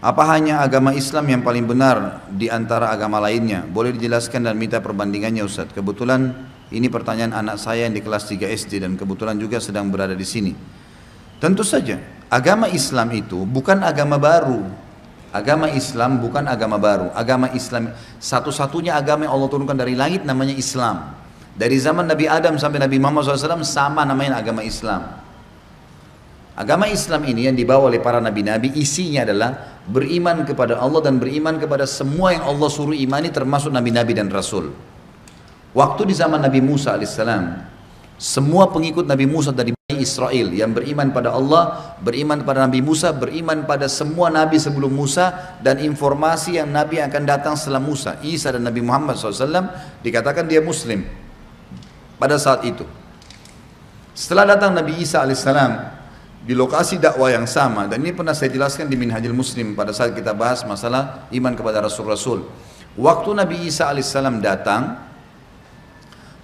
Apa hanya agama Islam yang paling benar di antara agama lainnya? Boleh dijelaskan dan minta perbandingannya Ustaz. Kebetulan ini pertanyaan anak saya yang di kelas 3 SD dan kebetulan juga sedang berada di sini. Tentu saja, agama Islam itu bukan agama baru. Agama Islam bukan agama baru. Agama Islam satu-satunya agama yang Allah turunkan dari langit namanya Islam. Dari zaman Nabi Adam sampai Nabi Muhammad SAW sama namanya agama Islam. Agama Islam ini yang dibawa oleh para nabi-nabi isinya adalah beriman kepada Allah dan beriman kepada semua yang Allah suruh imani termasuk nabi-nabi dan rasul. Waktu di zaman Nabi Musa alaihissalam, semua pengikut Nabi Musa dari Bani Israel yang beriman pada Allah, beriman pada Nabi Musa, beriman pada semua nabi sebelum Musa dan informasi yang nabi yang akan datang setelah Musa, Isa dan Nabi Muhammad SAW dikatakan dia Muslim pada saat itu. Setelah datang Nabi Isa alaihissalam di lokasi dakwah yang sama, dan ini pernah saya jelaskan di Minhajul Muslim pada saat kita bahas masalah iman kepada Rasul-Rasul. Waktu Nabi Isa alaihissalam datang,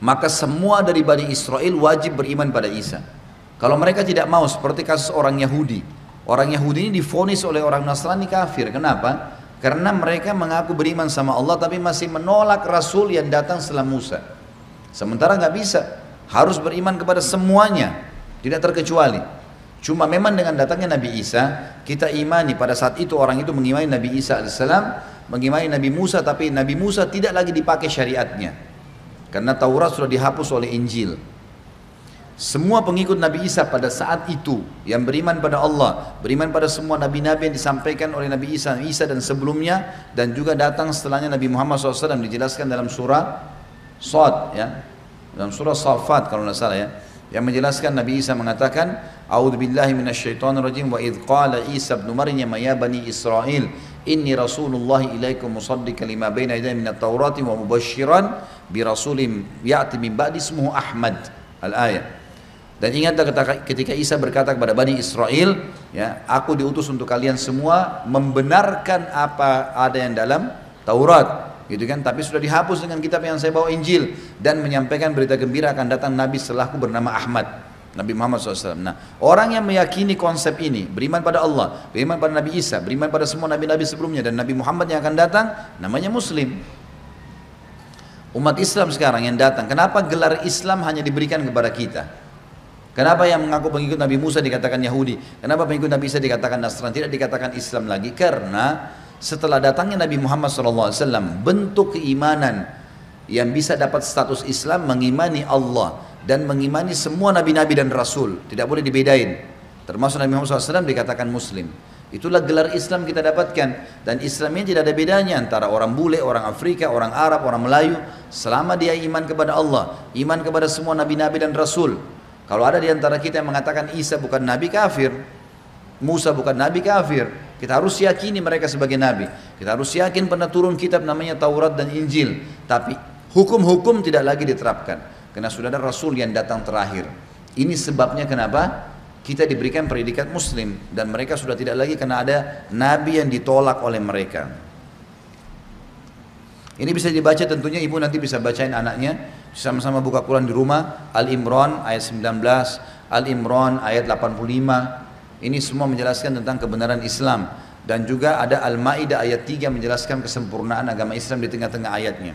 maka semua dari Bani Israel wajib beriman pada Isa. Kalau mereka tidak mau, seperti kasus orang Yahudi. Orang Yahudi ini divonis oleh orang Nasrani kafir. Kenapa? Karena mereka mengaku beriman sama Allah tapi masih menolak Rasul yang datang setelah Musa. Sementara nggak bisa, harus beriman kepada semuanya, tidak terkecuali. Cuma memang dengan datangnya Nabi Isa, kita imani pada saat itu orang itu mengimani Nabi Isa alaihissalam, mengimani Nabi Musa, tapi Nabi Musa tidak lagi dipakai syariatnya. Karena Taurat sudah dihapus oleh Injil. Semua pengikut Nabi Isa pada saat itu yang beriman pada Allah, beriman pada semua nabi-nabi yang disampaikan oleh Nabi Isa dan sebelumnya, dan juga datang setelahnya Nabi Muhammad SAW dijelaskan dalam surah Shad, ya, dalam surah Safat kalau tidak salah ya, yang menjelaskan Nabi Isa mengatakan, A'udzubillahi minasyaitonirrajim wa idz qala Isa ibn Maryam ya bani Israil inni rasulullahi ilaikum musaddiqan lima baina yadayya minat taurati wa mubasysyiran bi rasulin ya'ti min ba'di ismuhu Ahmad al-ayat. Dan ingatlah ketika Isa berkata kepada Bani Israel, ya, aku diutus untuk kalian semua membenarkan apa ada yang dalam Taurat, gitu kan, tapi sudah dihapus dengan kitab yang saya bawa Injil, dan menyampaikan berita gembira akan datang Nabi setelahku bernama Ahmad, Nabi Muhammad SAW. Nah, orang yang meyakini konsep ini, beriman pada Allah, beriman pada Nabi Isa, beriman pada semua nabi-nabi sebelumnya dan Nabi Muhammad yang akan datang, namanya Muslim. Umat Islam sekarang yang datang, kenapa gelar Islam hanya diberikan kepada kita? Kenapa yang mengaku pengikut Nabi Musa dikatakan Yahudi? Kenapa pengikut Nabi Isa dikatakan Nasrani, tidak dikatakan Islam lagi? Karena setelah datangnya Nabi Muhammad SAW, bentuk keimanan yang bisa dapat status Islam mengimani Allah dan mengimani semua nabi-nabi dan rasul, tidak boleh dibedain. Termasuk Nabi Muhammad SAW dikatakan Muslim. Itulah gelar Islam kita dapatkan, dan Islamnya tidak ada bedanya antara orang bule, orang Afrika, orang Arab, orang Melayu, selama dia iman kepada Allah, iman kepada semua nabi-nabi dan rasul. Kalau ada di antara kita yang mengatakan Isa bukan nabi, kafir. Musa bukan nabi, kafir. Kita harus yakini mereka sebagai nabi. Kita harus yakin pernah turun kitab namanya Taurat dan Injil. Tapi hukum-hukum tidak lagi diterapkan. Karena sudah ada Rasul yang datang terakhir. Ini sebabnya kenapa kita diberikan predikat Muslim. Dan mereka sudah tidak lagi karena ada nabi yang ditolak oleh mereka. Ini bisa dibaca tentunya, ibu nanti bisa bacain anaknya. Sama-sama buka Quran di rumah. Al-Imran ayat 19, Al-Imran ayat 85. Ini semua menjelaskan tentang kebenaran Islam. Dan juga ada Al-Ma'idah ayat 3 menjelaskan kesempurnaan agama Islam di tengah-tengah ayatnya.